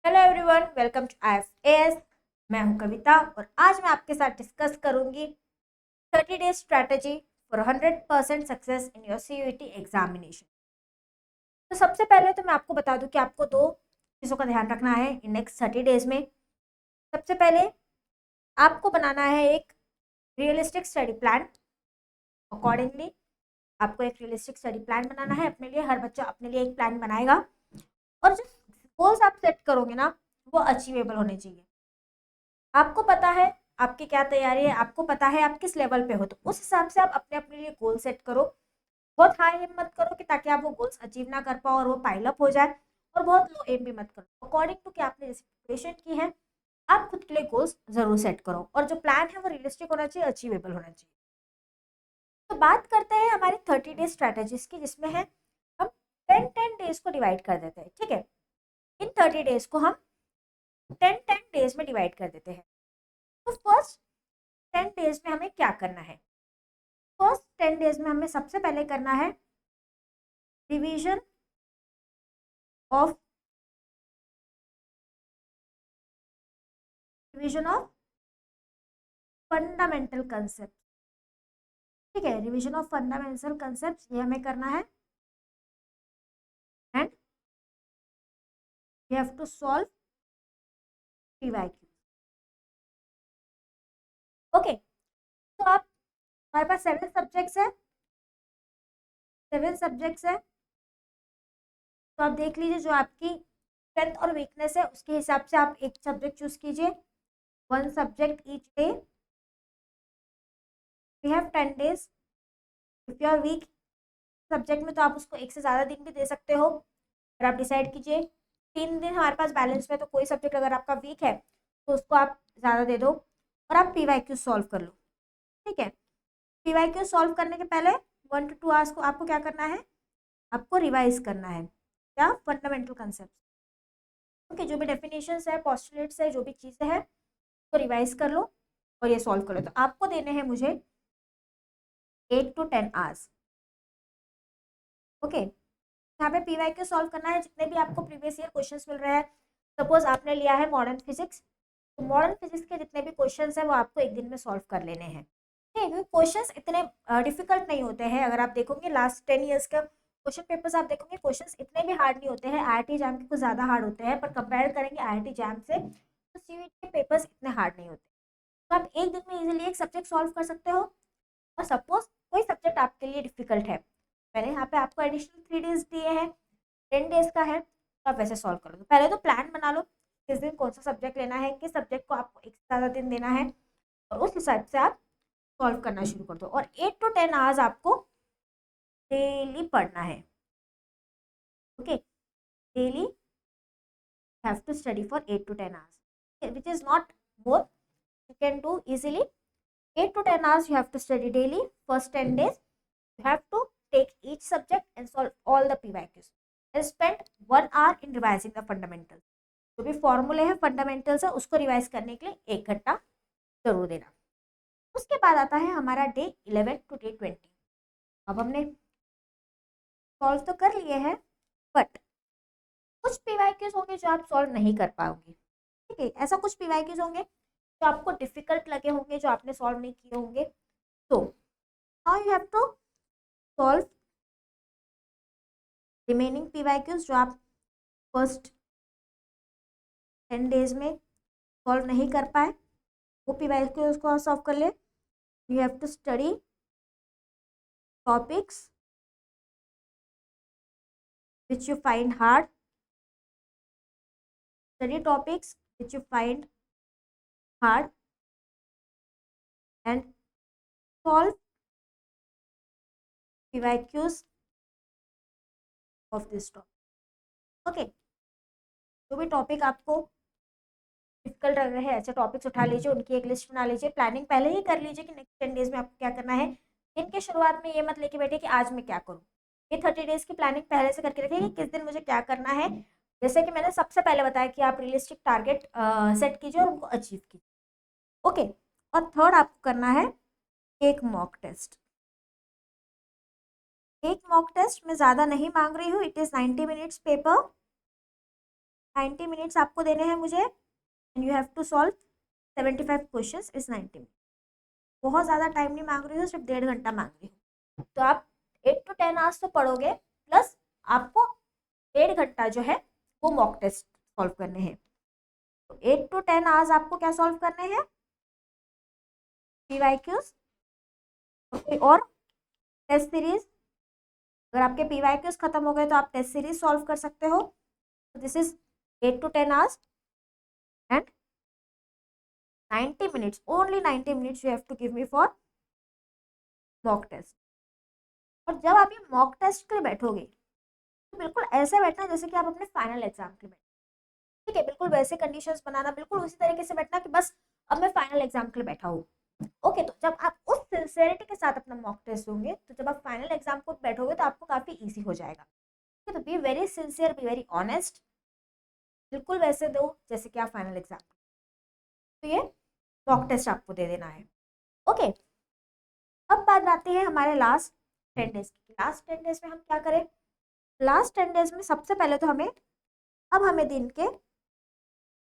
Hello everyone, welcome to IFAS। मैं हूं कविता और आज मैं आपके साथ डिस्कस करूंगी 30 days strategy for 100% success in your CUET examination. तो सबसे पहले तो मैं आपको बता दूं कि आपको दो चीज़ों का ध्यान रखना है इन नेक्स्ट 30 डेज में। सबसे पहले आपको बनाना है एक रियलिस्टिक स्टडी प्लान। अकॉर्डिंगली आपको एक रियलिस्टिक स्टडी प्लान बनाना है अपने लिए। हर बच्चा अपने लिए एक प्लान बनाएगा और जो गोल्स आप सेट करोगे ना, वो अचीवेबल होने चाहिए। आपको पता है आपकी क्या तैयारी है, आपको पता है आप किस लेवल पे हो, तो उस हिसाब से आप अपने अपने लिए गोल सेट करो। बहुत हाई एम मत करो कि ताकि आप वो गोल्स अचीव ना कर पाओ और वो पाइल अप हो जाए, और बहुत लो एम भी मत करो। अकॉर्डिंग टू कि आपने जैसी प्रिपरेशन की है, आप खुद के लिए गोल्स जरूर सेट करो और जो प्लान है वो रियलिस्टिक होना चाहिए, अचीवेबल होना चाहिए। तो बात करते हैं हमारी 30 डेज स्ट्रैटेजीज की, जिसमें है हम 10-10 डेज को डिवाइड कर देते हैं। ठीक है, इन 30 डेज को हम 10-10 डेज में डिवाइड कर देते हैं। तो फर्स्ट 10 डेज में हमें क्या करना है? फर्स्ट 10 डेज में हमें सबसे पहले करना है रिवीजन ऑफ फंडामेंटल कंसेप्ट। ठीक है, रिवीजन ऑफ फंडामेंटल कंसेप्ट ये हमें करना है। And we have to solve PYQ। ओके, तो आप हमारे पास 7 सब्जेक्ट्स है, 7 सब्जेक्ट्स है। तो आप देख लीजिए जो आपकी स्ट्रेंथ और वीकनेस है उसके हिसाब से आप एक सब्जेक्ट चूज कीजिए। 1 subject each day. We have 10 days. If you are weak subject में तो आप उसको एक से ज़्यादा दिन भी दे सकते हो, और आप डिसाइड कीजिए। 3 दिन हमारे पास बैलेंस में, तो कोई सब्जेक्ट अगर आपका वीक है तो उसको आप ज़्यादा दे दो और आप PYQ सॉल्व कर लो। ठीक है, PYQ सॉल्व करने के पहले 1 to 2 आवर्स को आपको क्या करना है? आपको रिवाइज करना है क्या? Fundamental concept. ओके, जो भी डेफिनेशंस है, पोस्टुलेट्स है, जो भी चीज़ें हैं तो रिवाइज कर लो और ये सॉल्व कर लो। तो आपको देने हैं मुझे 8 to 10 आवर्स। ओके, यहाँ पे PYQ सॉल्व करना है। जितने भी आपको प्रीवियस ईयर क्वेश्चंस मिल रहे हैं, सपोज आपने लिया है मॉडर्न फिजिक्स, तो मॉडर्न फिजिक्स के जितने भी क्वेश्चंस हैं वो आपको एक दिन में सॉल्व कर लेने हैं। ठीक है, क्योंकि क्वेश्चंस इतने डिफिकल्ट नहीं होते हैं। अगर आप देखोगे लास्ट 10 ईयर्स का क्वेश्चन पेपर्स, आप देखोगे क्वेश्चंस इतने भी हार्ड नहीं होते हैं। IIT जैम के कुछ ज़्यादा हार्ड होते हैं, पर कंपेयर करेंगे IIT जैम से तो CUET के पेपर्स इतने हार्ड नहीं होते। तो आप एक दिन में इजीली एक सब्जेक्ट सॉल्व कर सकते हो। और सपोज कोई सब्जेक्ट आपके लिए डिफिकल्ट है, मैंने यहाँ पे आपको एडिशनल 3 डेज दिए हैं, 10 डेज का है, तो आप वैसे सॉल्व करो। तो पहले तो प्लान बना लो किस दिन कौन सा सब्जेक्ट लेना है, किस सब्जेक्ट को आपको एक से ज़्यादा दिन देना है, और उस हिसाब से आप सॉल्व करना शुरू कर दो। और 8 to 10 आवर्स आपको डेली पढ़ना है। Okay, daily have to study for 8 to 10 hours, which is not more, you can do easily 8 to 10 hours. You have to study daily first 10 days. You have to take each subject and solve all the PYQs and spend 1 hour in revising the fundamentals। जो भी फॉर्मूले हैं fundamentals है उसको revise करने के लिए 1 घंटा जरूर देना। उसके बाद आता है हमारा डे 11 to डे 20। अब हमने सॉल्व तो कर लिए हैं, बट कुछ PYQs होंगे जो आप सॉल्व नहीं कर पाओगे। ठीक है, ऐसा कुछ PYQs होंगे जो आपको डिफिकल्ट लगे होंगे, जो आपने सॉल्व नहीं किए होंगे। तो now you have to solve remaining PYQs जो आप फर्स्ट 10 डेज में सॉल्व नहीं कर पाए, वो PYQs को सॉल्व कर ले। You have to study topics which you find hard, study topics which you find hard and solve PYQs of this topic. Okay, जो भी टॉपिक आपको डिफिकल्ट लग रहे हैं ऐसे टॉपिक्स उठा लीजिए, उनकी एक लिस्ट बना लीजिए। प्लानिंग पहले ही कर लीजिए कि नेक्स्ट 10 डेज में आपको क्या करना है। दिन के शुरुआत में ये मत लेके बैठे कि आज मैं क्या करूँ। ये 30 डेज की प्लानिंग पहले से करके रखिए कि किस दिन मुझे क्या करना है। जैसे कि मैंने सबसे पहले बताया कि आप रियलिस्टिक टारगेट सेट कीजिए और उनको अचीव कीजिए। ओके, और थर्ड आपको करना है एक मॉक टेस्ट। एक मॉक टेस्ट मैं ज़्यादा नहीं मांग रही हूँ, it is 90 minutes paper. 90 minutes आपको देने हैं मुझे and you have to solve 75 questions is 90 minute. बहुत ज़्यादा टाइम नहीं मांग रही हूँ, सिर्फ 1.5 घंटा मांग रही हूँ। तो आप 8 to 10 आवर्स तो पढ़ोगे, प्लस आपको 1.5 घंटा जो है वो मॉक टेस्ट सॉल्व करने हैं। तो 8 to 10 आवर्स आपको क्या सॉल्व करने हैं, PYQs और टेस्ट सीरीज। अगर आपके PYQs खत्म हो गए तो आप टेस्ट सीरीज सॉल्व कर सकते हो। This is 8 to 10 hours and 90 minutes, only 90 minutes you have to give me for mock test. और जब आप ये मॉक टेस्ट के लिए बैठोगे तो बिल्कुल ऐसे बैठना जैसे कि आप अपने फाइनल एग्जाम के लिए बैठे, ठीक है। बिल्कुल वैसे कंडीशंस बनाना, बिल्कुल उसी तरीके से बैठना कि बस अब मैं फाइनल एग्जाम के लिए बैठा हूँ। ओके, तो जब आप उस सिंसियरिटी के साथ अपना मॉक टेस्ट दोगे तो जब आप फाइनल एग्जाम को बैठोगे तो आपको काफ़ी ईजी हो जाएगा। ठीक है, तो be very sincere, be very honest, बिल्कुल वैसे दो जैसे कि आप फाइनल एग्जाम। तो ये मॉक टेस्ट आपको दे देना है। ओके, अब बात आती है हमारे लास्ट 10 डेज की। लास्ट 10 डेज में हम क्या करें। लास्ट 10 डेज में सबसे पहले तो हमें दिन के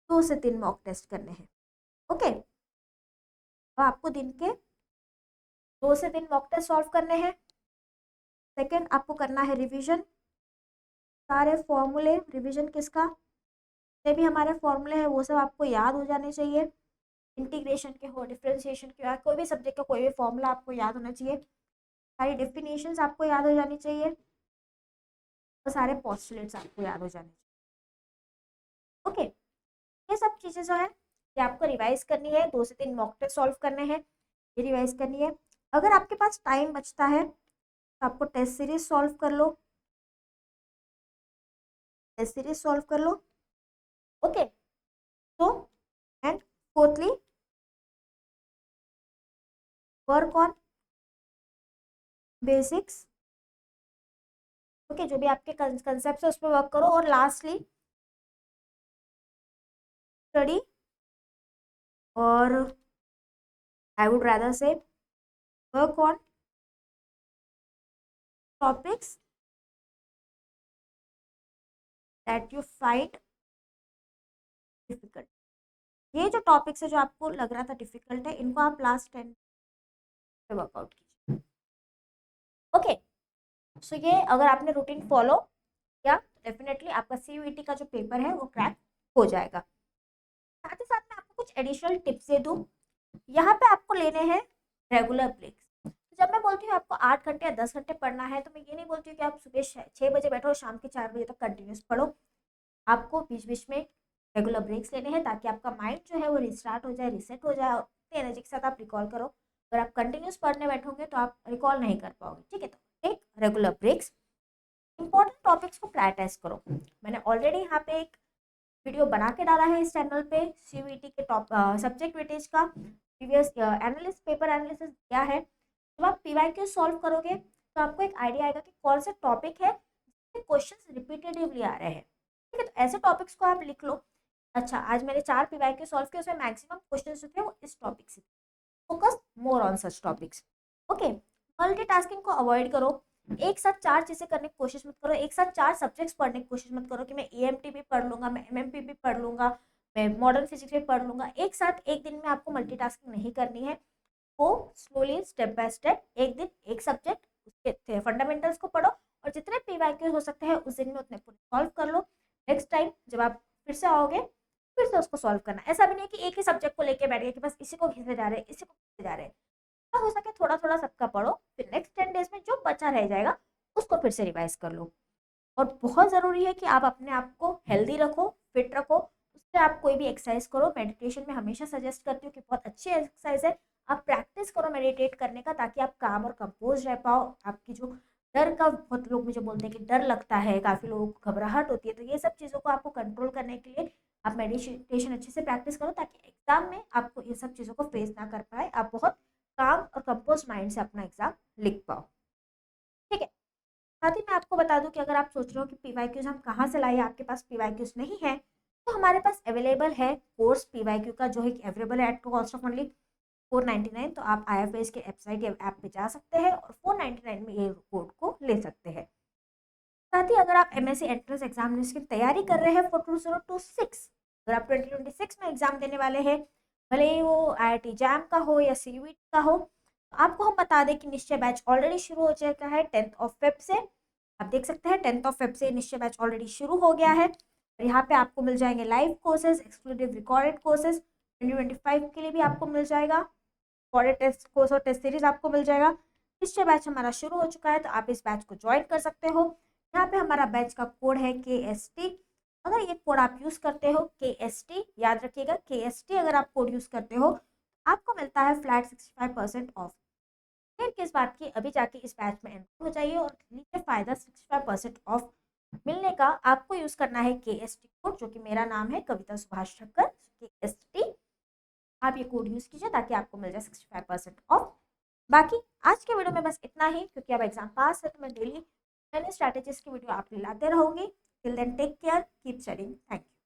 2 से 3 मॉक टेस्ट करने हैं। ओके, तो आपको दिन के 2 से 3 मॉक टेस्ट सॉल्व करने हैं। सेकंड, आपको करना है रिवीजन, सारे फॉर्मूले। रिवीजन किसका, जितने भी हमारे फॉर्मूले हैं वो सब आपको याद हो जाने चाहिए। इंटीग्रेशन के हो, डिफरेंशिएशन के हो, कोई भी सब्जेक्ट का कोई भी फॉर्मूला आपको याद होना चाहिए। सारी डेफिनेशंस आपको याद हो जानी चाहिए और सारे पोस्टुलेट्स आपको याद हो जाने चाहिए। ओके, ये सब चीज़ें जो है ये आपको रिवाइज करनी है। 2 से 3 मॉक टेस्ट सॉल्व करने हैं, ये रिवाइज करनी है। अगर आपके पास टाइम बचता है तो आपको टेस्ट सीरीज सॉल्व कर लो, टेस्ट सीरीज सॉल्व कर लो। ओके, तो and fourthly work on basics. Okay, जो भी आपके कंसेप्ट है उस पर वर्क करो। और लास्टली स्टडी, और आई वुड रादर से work on topics that you find difficult. ये जो टॉपिक्स है जो आपको लग रहा था डिफिकल्ट है, इनको आप लास्ट 10 पे वर्कआउट कीजिए। ओके, सो ये अगर आपने रूटीन फॉलो किया तो डेफिनेटली आपका CUET का जो पेपर है वो क्रैक हो जाएगा। साथ ही साथ मैं आपको कुछ एडिशनल टिप्स दे दूँ। यहाँ पे आपको लेने हैं रेगुलर ब्रेक्स। जब मैं बोलती हूँ आपको 8 घंटे या 10 घंटे पढ़ना है तो मैं ये नहीं बोलती हूँ कि आप सुबह 6 बजे बैठो और शाम के 4 बजे तक कंटिन्यूस पढ़ो। आपको बीच बीच में रेगुलर ब्रेक्स लेने हैं ताकि आपका माइंड जो है वो रिस्टार्ट हो जाए, रीसेट हो जाए और उतनी एनर्जी के साथ आप रिकॉल करो। अगर आप कंटिन्यूस पढ़ने बैठोगे तो आप रिकॉल नहीं कर पाओगे। ठीक है, तो take regular breaks. Important topics को प्रायोरिटाइज करो। मैंने ऑलरेडी यहाँ पे एक वीडियो बना के डाला है इस चैनल पे, CUET के टॉप सब्जेक्ट वेटेज का प्रीवियस एनालिस्ट पेपर एनालिसिस दिया है। जब आप PYQ सॉल्व करोगे तो आपको एक आइडिया आएगा कि कौन से टॉपिक है जिसमें क्वेश्चंस रिपीटेटिवली आ रहे हैं। ठीक है, तो ऐसे टॉपिक्स को आप लिख लो। अच्छा, आज मैंने 4 PYQ सॉल्व किए, उसमें मैक्सिमम क्वेश्चन जो थे वो इस टॉपिक से। Focus more on such topics. Okay, multitasking को अवॉइड करो। एक साथ 4 चीज़ें करने की कोशिश मत करो, एक साथ 4 सब्जेक्ट्स पढ़ने की कोशिश मत करो कि मैं EMT भी पढ़ लूंगा, मैं MMP भी पढ़ लूंगा, मैं मॉडर्न फिजिक्स भी पढ़ लूंगा। एक साथ एक दिन में आपको मल्टीटास्किंग नहीं करनी है। वो स्लोली स्टेप बाय स्टेप, एक दिन एक सब्जेक्ट उसके फंडामेंटल्स को पढ़ो और जितने PYQ हो सकते हैं उस दिन में उतने पूरे सॉल्व कर लो। नेक्स्ट टाइम जब आप फिर से आओगे फिर से उसको सॉल्व करना। ऐसा भी नहीं कि एक ही सब्जेक्ट को लेके बैठ गए कि बस इसी को खींचे जा रहे हैं, इसी को खींचे जा रहे हैं। हो सके थोड़ा थोड़ा सबका पढ़ो, फिर नेक्स्ट 10 डेज में जो बचा रह जाएगा उसको फिर से रिवाइज कर लो। और बहुत ज़रूरी है कि आप अपने आप को हेल्दी रखो, फिट रखो। उससे आप कोई भी एक्सरसाइज करो। मेडिटेशन में हमेशा सजेस्ट करती हूँ कि बहुत अच्छी एक्सरसाइज है, आप प्रैक्टिस करो मेडिटेट करने का ताकि आप काम और कंपोज रह पाओ। आपकी जो डर का, बहुत लोग मुझे बोलते हैं कि डर लगता है, काफ़ी लोगों को घबराहट होती है, तो ये सब चीज़ों को आपको कंट्रोल करने के लिए आप मेडिटेशन अच्छे से प्रैक्टिस करो ताकि एग्जाम में आपको ये सब चीज़ों को फेस ना कर पाए, आप बहुत काम और कंपोज माइंड से अपना एग्जाम लिख पाओ। ठीक है, साथ ही मैं आपको बता दूं कि अगर आप सोच रहे हो कि PYQs हम कहाँ से लाए, आपके पास PYQs नहीं है, तो हमारे पास अवेलेबल है कोर्स PYQ का जो है अवेलेबल है एट कॉस्ट ऑफ ओनली 499। तो आप IFAS के वेबसाइट या ऐप पे जा सकते हैं और 499 में ये कोड को ले सकते हैं। साथ ही अगर आप एमएससी एंट्रेंस एग्जामिनेशन की तैयारी कर रहे हैं फॉर 2026, अगर आप 2026 में एग्जाम देने वाले हैं, भले ही वो IIT जैम का हो या CUET का हो, तो आपको हम बता दें कि निश्चय बैच ऑलरेडी शुरू हो चुका है 10 फेब से। आप देख सकते हैं 10 फेब से निश्चय बैच ऑलरेडी शुरू हो गया है। और यहाँ पे आपको मिल जाएंगे live courses, exclusive recorded courses 2025 के लिए भी आपको मिल जाएगा, रिकॉर्डेड टेस्ट कोर्स और टेस्ट सीरीज आपको मिल जाएगा। निश्चय बैच हमारा शुरू हो चुका है, तो आप इस बैच को ज्वाइन कर सकते हो। यहाँ पे हमारा बैच का कोड है KST। अगर ये कोड आप यूज करते हो KST, याद रखिएगा KST अगर आप कोड यूज करते हो आपको मिलता है फ्लैट 65% ऑफ। फिर किस बात की, अभी जाके इस बैच में एंटर हो जाइए और नीचे फायदा 65% ऑफ मिलने का आपको यूज करना है KST कोड, जो कि मेरा नाम है कविता सुभाष ठक्कर KST। आप ये कोड यूज कीजिए ताकि आपको मिल जाए 65% ऑफ। बाकी आज के वीडियो में बस इतना ही, क्योंकि अब एग्जाम पास है तो मैं डेली नई स्ट्रैटेजीज की वीडियो आप लाते रहूंगी। Till then take care, keep studying, thank you.